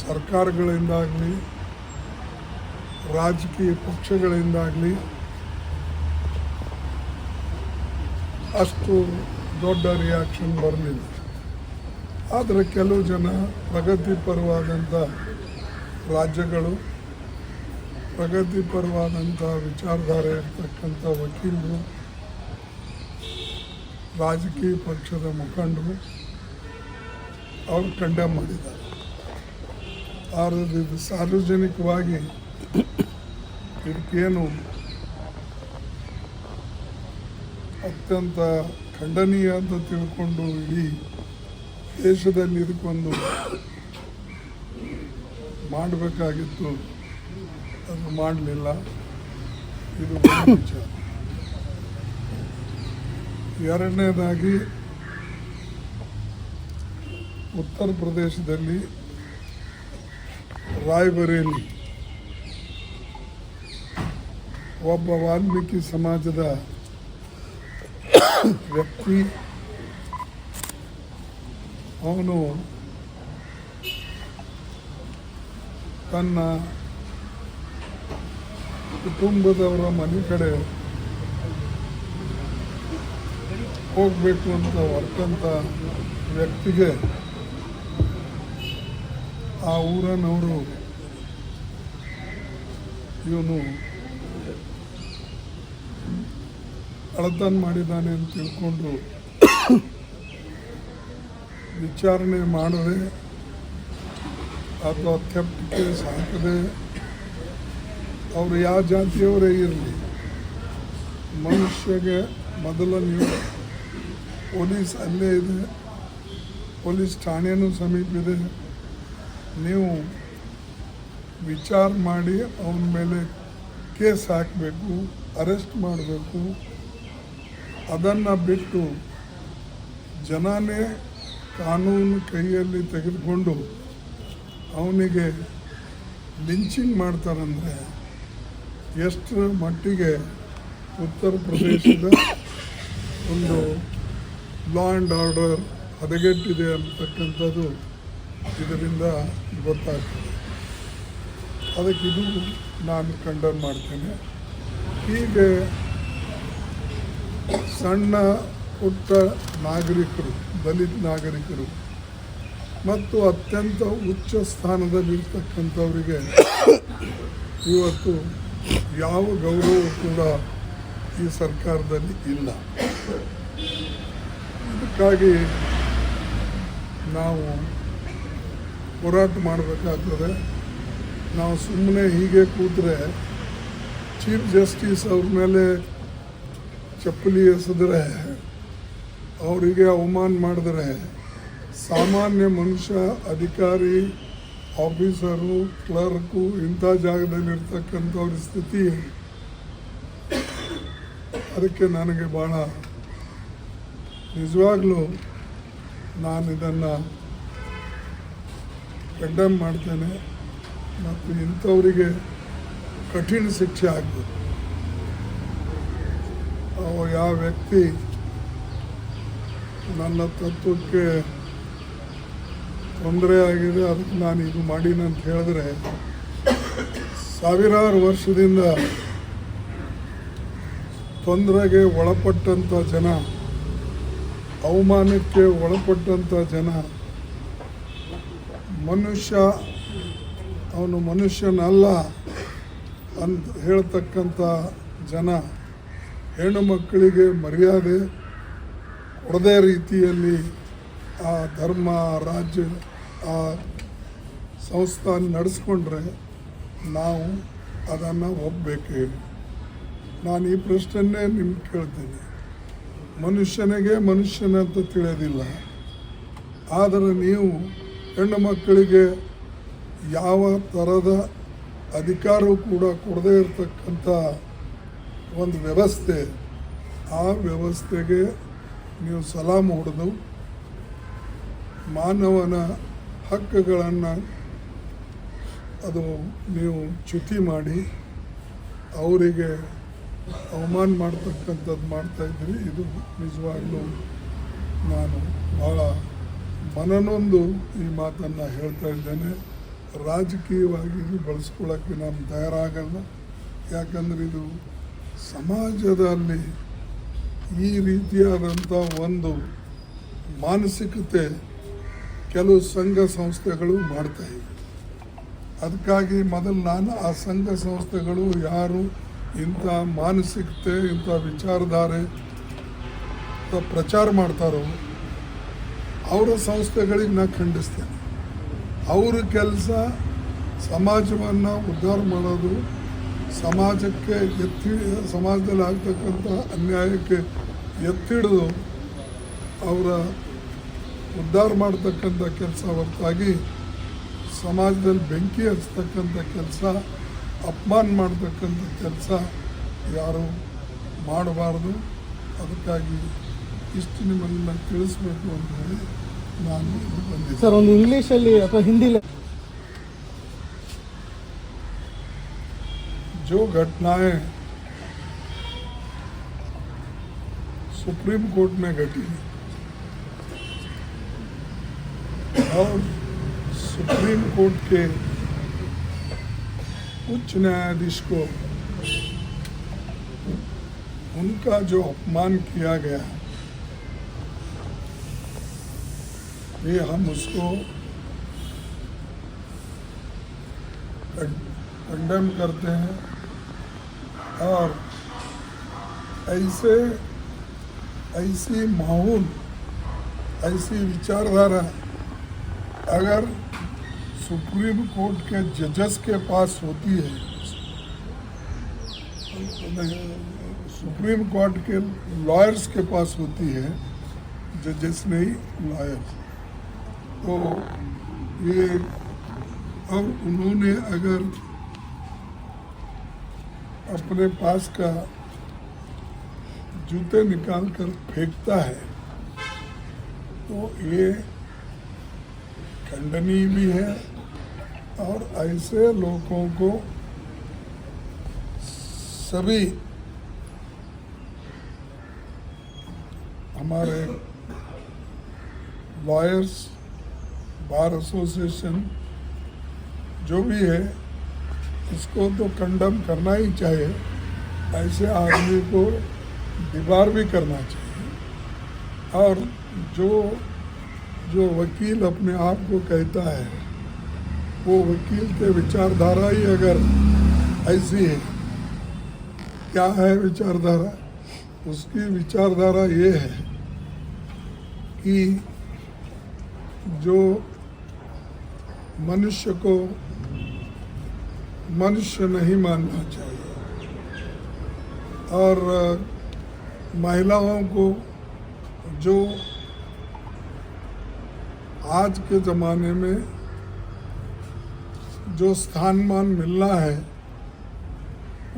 ಸರ್ಕಾರಗಳಿಂದಾಗಲಿ ರಾಜಕೀಯ ಪಕ್ಷಗಳಿಂದಾಗಲಿ ಅಷ್ಟು ದೊಡ್ಡ ರಿಯಾಕ್ಷನ್ ಬರಲಿಲ್ಲ. ಆದರೆ ಕೆಲವು ಜನ ಪ್ರಗತಿಪರವಾದಂಥ ರಾಜ್ಯಗಳು, ಪ್ರಗತಿಪರವಾದಂಥ ವಿಚಾರಧಾರೆ ಇರ್ತಕ್ಕಂಥ ವಕೀಲರು, ರಾಜಕೀಯ ಪಕ್ಷದ ಮುಖಂಡರು ಅವರು ಕಂಡೆಮ್ ಮಾಡಿದ್ದಾರೆ. ಆದರೆ ಇದು ಸಾರ್ವಜನಿಕವಾಗಿ ಇದಕ್ಕೇನು ಅತ್ಯಂತ ಖಂಡನೀಯ ಅಂತ ತಿಳ್ಕೊಂಡು ಇಡೀ ದೇಶದಲ್ಲಿ ಇದಕ್ಕೊಂದು ಮಾಡಬೇಕಾಗಿತ್ತು, ಅದು ಮಾಡಲಿಲ್ಲ. ಇದು ಒಂದು ವಿಚಾರ. ಎರಡನೇದಾಗಿ ಉತ್ತರ ಪ್ರದೇಶದಲ್ಲಿ ರಾಯ್ಬರೇಲಿ ಒಬ್ಬ ವಾಲ್ಮೀಕಿ ಸಮಾಜದ ವ್ಯಕ್ತಿ, ಅವನು ತನ್ನ ಕುಟುಂಬದವರ ಮನೆ ಕಡೆ ಹೋಗಬೇಕು ಅಂತ ಹೊರಟಂಥ ವ್ಯಕ್ತಿಗೆ ಆ ಊರನವರು ಇವನು ಕಳ್ಳತನ ಮಾಡಿದ್ದಾನೆ ಅಂತ ತಿಳ್ಕೊಂಡು ವಿಚಾರಣೆ ಮಾಡದೆ ಅಥವಾ ಥೆಫ್ಟ್ ಕೇಸ್ ಹಾಕದೆ, ಅವರು ಯಾವ ಜಾತಿಯವರೇ ಇರಲಿ, ಮನುಷ್ಯಗೆ ಮೊದಲು ನೀವು ಪೊಲೀಸ್ ಅಲ್ಲೇ ಇದೆ, ಪೊಲೀಸ್ ಠಾಣೆನೂ ಸಮೀಪ ಇದೆ, ನೀವು ವಿಚಾರ ಮಾಡಿ ಅವನ ಮೇಲೆ ಕೇಸ್ ಹಾಕಬೇಕು, ಅರೆಸ್ಟ್ ಮಾಡಬೇಕು. ಅದನ್ನು ಬಿಟ್ಟು ಜನನೇ ಕಾನೂನು ಕೈಯಲ್ಲಿ ತೆಗೆದುಕೊಂಡು ಅವನಿಗೆ ಲಿಂಚಿಂಗ್ ಮಾಡ್ತಾರಂದರೆ ಎಷ್ಟರ ಮಟ್ಟಿಗೆ ಉತ್ತರ ಪ್ರದೇಶದ ಒಂದು ಲಾ ಆ್ಯಂಡ್ ಆರ್ಡರ್ ಹದಗೆಟ್ಟಿದೆ ಅಂತಕ್ಕಂಥದ್ದು ಇದರಿಂದ ಗೊತ್ತಾಗ್ತದೆ. ಅದಕ್ಕೆ ಇದು ನಾನು ಕಂಡಮ್ ಮಾಡ್ತೇನೆ. ಹೀಗೆ ಸಣ್ಣ ಪುಟ್ಟ ನಾಗರಿಕರು, ದಲಿತ ನಾಗರಿಕರು ಮತ್ತು ಅತ್ಯಂತ ಉಚ್ಚ ಸ್ಥಾನದಲ್ಲಿರ್ತಕ್ಕಂಥವರಿಗೆ ಇವತ್ತು ಯಾವ ಗೌರವ ಕೂಡ ಈ ಸರ್ಕಾರದಲ್ಲಿ ಇಲ್ಲ. ಇದಕ್ಕಾಗಿ ನಾವು ಹೋರಾಟ ಮಾಡಬೇಕಾಗ್ತದೆ. ನಾವು ಸುಮ್ಮನೆ ಹೀಗೆ ಕೂತ್ರೆ ಚೀಫ್ ಜಸ್ಟಿಸ್ ಅವ್ರ ಮೇಲೆ ಚಪ್ಪಲಿ ಎಸೆದ್ರೆ, ಅವರಿಗೆ ಅವಮಾನ ಮಾಡಿದ್ರೆ, ಸಾಮಾನ್ಯ ಮನುಷ್ಯ, ಅಧಿಕಾರಿ, ಆಫೀಸರು, ಕ್ಲರ್ಕು ಇಂಥ ಜಾಗದಲ್ಲಿರ್ತಕ್ಕಂಥವ್ರ ಸ್ಥಿತಿ. ಅದಕ್ಕೆ ನನಗೆ ಭಾಳ ನಿಜವಾಗ್ಲೂ ನಾನು ಇದನ್ನು ಕಂಡೆಮ್ ಮಾಡ್ತೇನೆ ಮತ್ತು ಇಂಥವರಿಗೆ ಕಠಿಣ ಶಿಕ್ಷೆ ಆಗಬೇಕು. ಯಾವ ವ್ಯಕ್ತಿ ನನ್ನ ತತ್ವಕ್ಕೆ ತೊಂದರೆ ಆಗಿದೆ, ಅದಕ್ಕೆ ನಾನು ಇದು ಮಾಡೀನಿ ಅಂತ ಹೇಳಿದ್ರೆ, ಸಾವಿರಾರು ವರ್ಷದಿಂದ ತೊಂದರೆಗೆ ಒಳಪಟ್ಟಂಥ ಜನ, ಅವಮಾನಕ್ಕೆ ಒಳಪಟ್ಟಂಥ ಜನ, ಮನುಷ್ಯ ಅವನು ಮನುಷ್ಯನಲ್ಲ ಅಂತ ಹೇಳ್ತಕ್ಕಂಥ ಜನ, ಹೆಣ್ಣು ಮಕ್ಕಳಿಗೆ ಮರ್ಯಾದೆ ಕೊಡದೇ ರೀತಿಯಲ್ಲಿ ಆ ಧರ್ಮ, ರಾಜ್ಯ, ಆ ಸಂಸ್ಥಾನ ನಡೆಸ್ಕೊಂಡ್ರೆ ನಾವು ಅದನ್ನು ಒಪ್ಪಬೇಕೇ. ನಾನು ಈ ಪ್ರಶ್ನೆಯನ್ನೇ ನಿಮ್ಗೆ ಕೇಳ್ತೇನೆ. ಮನುಷ್ಯನಿಗೆ ಮನುಷ್ಯನಂತ ತಿಳಿಯೋದಿಲ್ಲ, ಆದರೆ ನೀವು ಹೆಣ್ಣು ಮಕ್ಕಳಿಗೆ ಯಾವ ಥರದ ಅಧಿಕಾರವೂ ಕೂಡ ಕೊಡದೇ ಇರತಕ್ಕಂಥ ಒಂದು ವ್ಯವಸ್ಥೆ, ಆ ವ್ಯವಸ್ಥೆಗೆ ನೀವು ಸಲಾಮ್ ಹೊಡೆದು ಮಾನವನ ಹಕ್ಕುಗಳನ್ನು ಅದು ನೀವು ಚ್ಯುತಿ ಮಾಡಿ ಅವರಿಗೆ ಅವಮಾನ ಮಾಡ್ತಕ್ಕಂಥದ್ದು ಮಾಡ್ತಾಯಿದ್ರಿ. ಇದು ನಿಜವಾಗ್ಲೂ ನಾನು ಭಾಳ ಮನನೊಂದು ಈ ಮಾತನ್ನು ಹೇಳ್ತಾ ಇದ್ದೇನೆ. ರಾಜಕೀಯವಾಗಿ ಬಳಸ್ಕೊಳ್ಳೋಕ್ಕೆ ನಾನು ತಯಾರಾಗಲ್ಲ. ಯಾಕಂದರೆ ಇದು ಸಮಾಜದಲ್ಲಿ ಈ ರೀತಿಯಾದಂಥ ಒಂದು ಮಾನಸಿಕತೆ ಕೆಲವು ಸಂಘ ಸಂಸ್ಥೆಗಳು ಮಾಡ್ತಾ ಇವೆ. ಅದಕ್ಕಾಗಿ ಮೊದಲು ನಾನು ಆ ಸಂಘ ಸಂಸ್ಥೆಗಳು ಯಾರು ಇಂಥ ಮಾನಸಿಕತೆ ಇಂಥ ವಿಚಾರಧಾರೆ ಪ್ರಚಾರ ಮಾಡ್ತಾರೋ ಅವರ ಸಂಸ್ಥೆಗಳಿಗೆ ನಾನು ಖಂಡಿಸ್ತೇನೆ. ಅವ್ರ ಕೆಲಸ ಸಮಾಜವನ್ನು ಉದ್ಧಾರ ಮಾಡೋದು, ಸಮಾಜಕ್ಕೆ ಸಮಾಜದಲ್ಲಿ ಆಗ್ತಕ್ಕಂಥ ಅನ್ಯಾಯಕ್ಕೆ ಎತ್ತಿಡಿದು ಅವರ ಉದ್ಧಾರ ಮಾಡ್ತಕ್ಕಂಥ ಕೆಲಸ ಹೊರತಾಗಿ ಸಮಾಜದಲ್ಲಿ ಬೆಂಕಿ ಹಚ್ಚತಕ್ಕಂಥ ಕೆಲಸ, ಅಪಮಾನ ಮಾಡ್ತಕ್ಕಂಥ ಕೆಲಸ ಯಾರು ಮಾಡಬಾರ್ದು. ಅದಕ್ಕಾಗಿ ಇಷ್ಟು ನಿಮ್ಮನ್ನ ತಿಳಿಸ್ಬೇಕು ಅಂತ ಹೇಳಿ ನಾನು ಬಂದಿದ್ದೆ. ಸರ್, ಒಂದು ಇಂಗ್ಲೀಷಲ್ಲಿ ಅಥವಾ ಹಿಂದಿಲಿ जो घटनाएं सुप्रीम कोर्ट में घटी और सुप्रीम कोर्ट के उच्च न्यायाधीश को उनका जो अपमान किया गया, ये हम उसको कंडेम करते हैं और ऐसी माहौल, ऐसी विचारधारा अगर सुप्रीम कोर्ट के जजेस के पास होती है, सुप्रीम कोर्ट के लॉयर्स के पास होती है, जजेस नहीं लॉयर्स, तो ये अब उन्होंने अगर अपने पास का जूते निकाल कर फेंकता है तो ये खंडनीय भी है। और ऐसे लोगों को सभी हमारे लॉयर्स, बार एसोसिएशन जो भी है इसको तो कंडम करना ही चाहिए। ऐसे आदमी को डिबार भी करना चाहिए। और जो वकील अपने आप को कहता है वो वकील के विचारधारा ही अगर ऐसी है, क्या है विचारधारा? उसकी विचारधारा ये है कि जो मनुष्य को मनुष्य नहीं मानना चाहिए और महिलाओं को जो आज के ज़माने में जो स्थान-मान मिलना है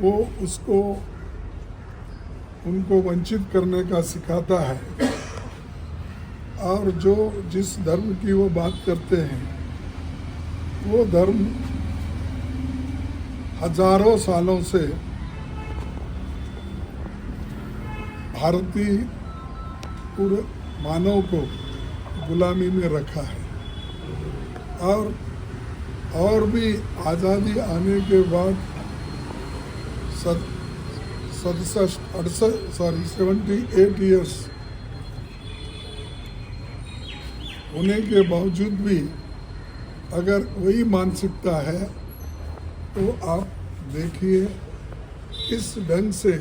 वो उसको उनको वंचित करने का सिखाता है। और जो जिस धर्म की वो बात करते हैं वो धर्म हजारों सालों से भारतीय पूरे मानव को गुलामी में रखा है। और भी आज़ादी आने के बाद 78 ईयर्स होने के बावजूद भी अगर वही मानसिकता है तो आप देखिए किस ढंग से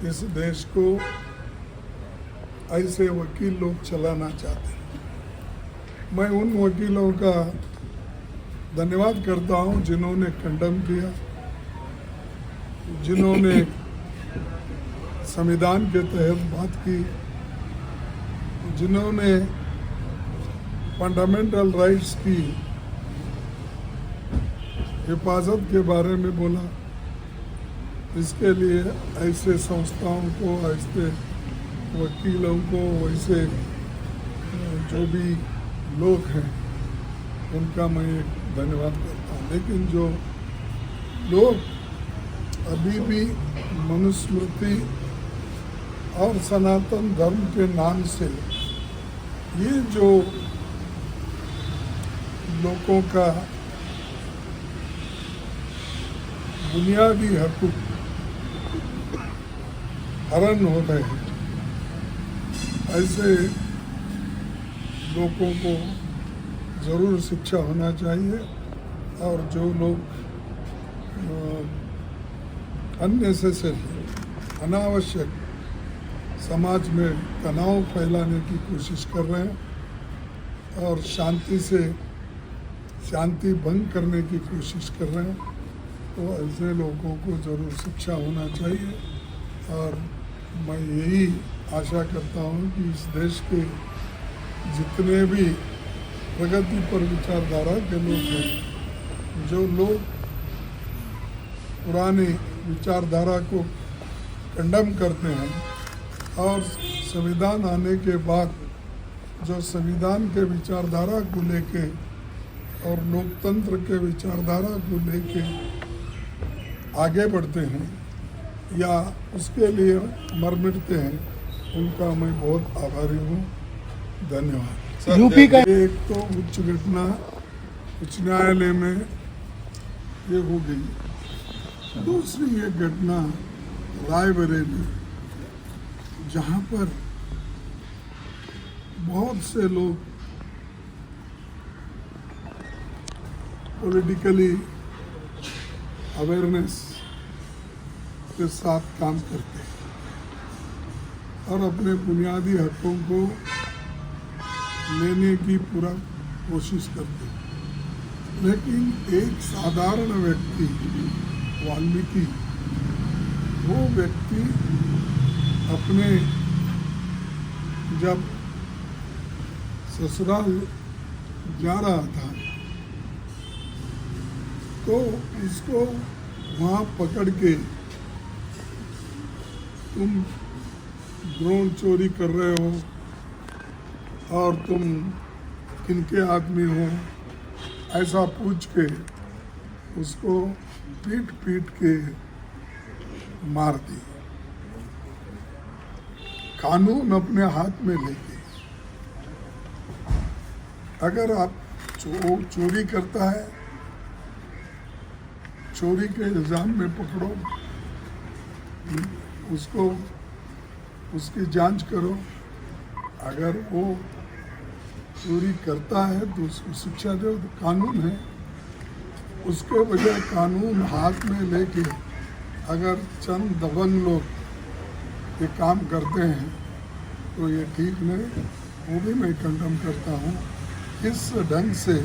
इस देश को ऐसे वकील लोग चलाना चाहते हैं। मैं उन वकीलों का धन्यवाद करता हूं जिन्होंने कंडम किया, जिन्होंने संविधान के तहत बात की, जिन्होंने फंडामेंटल राइट्स की हिफाजत के बारे में बोला। इसके लिए ऐसे संस्थाओं को, ऐसे वकीलों को, वैसे जो भी लोग हैं उनका मैं धन्यवाद करता हूँ। लेकिन जो लोग अभी भी मनुस्मृति और सनातन धर्म के नाम से ये जो लोगों का बुनियादी हकूक हरण हो रहे हैं, ऐसे लोगों को ज़रूर शिक्षा होना चाहिए। और जो लोग अननेसेसरी अनावश्यक समाज में तनाव फैलाने की कोशिश कर रहे हैं और शांति भंग करने की कोशिश कर रहे हैं, तो ऐसे लोगों को ज़रूर शिक्षा होना चाहिए। और मैं यही आशा करता हूँ कि इस देश के जितने भी प्रगति पर विचारधारा के लोग हैं, जो लोग पुरानी विचारधारा को कंडम करते हैं और संविधान आने के बाद जो संविधान के विचारधारा को लेके और लोकतंत्र के विचारधारा को लेके आगे बढ़ते हैं या उसके लिए मर मिटते हैं, उनका मैं बहुत आभारी हूँ। धन्यवाद। यूपी का एक तो उच्च घटना उच्च न्यायालय में ये हो गई, दूसरी एक घटना रायबरेली, जहाँ पर बहुत से लोग पॉलिटिकली अवेयरनेस के साथ काम करते हैं और अपने बुनियादी हकों को लेने की पूरा कोशिश करते हैं, लेकिन एक साधारण व्यक्ति वाल्मीकि, वो व्यक्ति अपने जब ससुराल जा रहा था तो उसको वहाँ पकड़ के तुम ड्रोन चोरी कर रहे हो और तुम किनके आदमी हो, ऐसा पूछ के उसको पीट के मार दी। कानून अपने हाथ में लेके, अगर आप चोरी करता है, चोरी के इल्जाम में पकड़ो, उसको उसकी जांच करो, अगर वो चोरी करता है तो उसको शिक्षा दो, तो कानून है। उसके बजाय कानून हाथ में लेके अगर चंद दबंग लोग ये काम करते हैं तो ये ठीक नहीं, वो भी मैं कंडम करता हूँ। इस ढंग से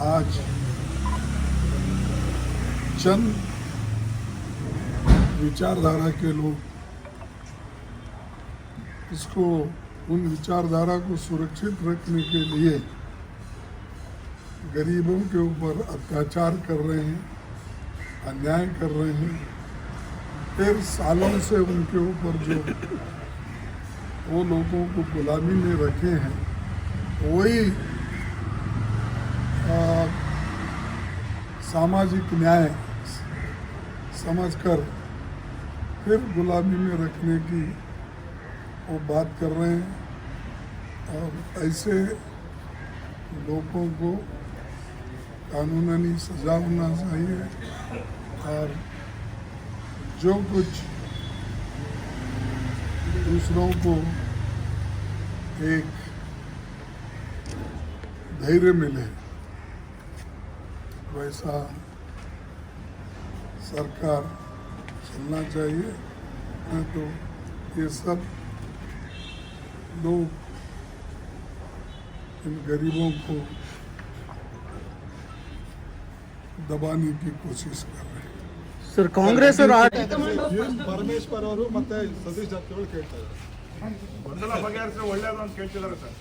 आज चंद विचारधारा के लोग इसको, उन विचारधारा को सुरक्षित रखने के लिए गरीबों के ऊपर अत्याचार कर रहे हैं, अन्याय कर रहे हैं। फिर सालों से उनके ऊपर जो वो लोगों को गुलामी में रखे हैं, वही सामाजिक न्याय समझकर फिर गुलामी में रखने की वो बात कर रहे हैं। और ऐसे लोगों को कानूनी सजा होना चाहिए और जो कुछ दूसरों को एक धैर्य मिले वैसा सरकार चलना चाहिए, नहीं तो ये सब लोग इन गरीबों को दबाने की कोशिश कर रहे हैं। सर कांग्रेस और ಪರಮೇಶ್ವರ್ ಅವರು ಮತ್ತೆ ಸತೀಶ್ ಜಾರಕಿಹೊಳಿ ಕೇಳ್ತಾ ಇದ್ದಾರೆ. ಗೊಂದಲ ಬಗೆಹರಿಸಿ ಒಳ್ಳೆಯದು ಅಂತ ಕೇಳ್ತಿದ್ದಾರೆ ಸರ್.